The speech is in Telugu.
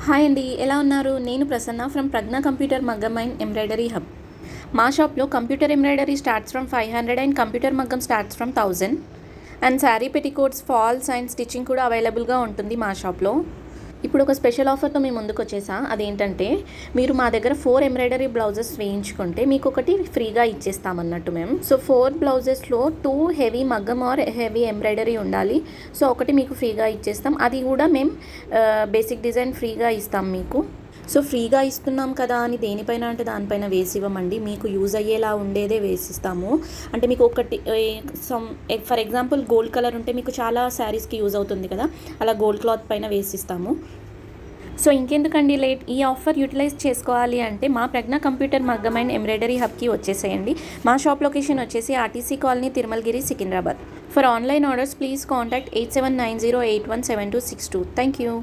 హాయ్ అండి, ఎలా ఉన్నారు? నేను Prasanna from Pragna computer Maggam and embroidery hub. మా షాప్లో computer embroidery starts from 500 and computer maggam starts from 1000 and sari petticoats, falls and stitching కూడా అవైలబుల్గా ఉంటుంది మా షాప్లో. ఇప్పుడు ఒక స్పెషల్ ఆఫర్తో మేము ముందుకు వచ్చేసా. అదేంటంటే, మీరు మా దగ్గర 4 ఎంబ్రాయిడరీ బ్లౌజెస్ వేయించుకుంటే మీకు ఒకటి ఫ్రీగా ఇచ్చేస్తామన్నట్టు మేము. సో 4 బ్లౌజెస్లో 2 హెవీ మగ్గం ఆర్ హెవీ ఎంబ్రాయిడరీ ఉండాలి. సో ఒకటి మీకు ఫ్రీగా ఇచ్చేస్తాం. అది కూడా మేము బేసిక్ డిజైన్ ఫ్రీగా ఇస్తాం మీకు. సో ఫ్రీగా ఇస్తున్నాం కదా అని దేనిపైన అంటే దానిపైన వేసి ఇవ్వమండి. మీకు యూజ్ అయ్యేలా ఉండేదే వేసిస్తాము. అంటే మీకు ఒకటి ఫర్ ఎగ్జాంపుల్ గోల్డ్ కలర్ ఉంటే మీకు చాలా శారీస్కి యూజ్ అవుతుంది కదా, అలా గోల్డ్ క్లాత్ పైన వేసిస్తాము. సో ఇంకెందుకండి లేట్, ఈ ఆఫర్ యూటిలైజ్ చేసుకోవాలి అంటే మా Pragna computer Maggam and embroidery హబ్కి వచ్చేసేయండి. మా షాప్ లొకేషన్ వచ్చేసి RTC colony, Tirumalagiri, Secunderabad. For online orders please contact 8790817262. Thank you.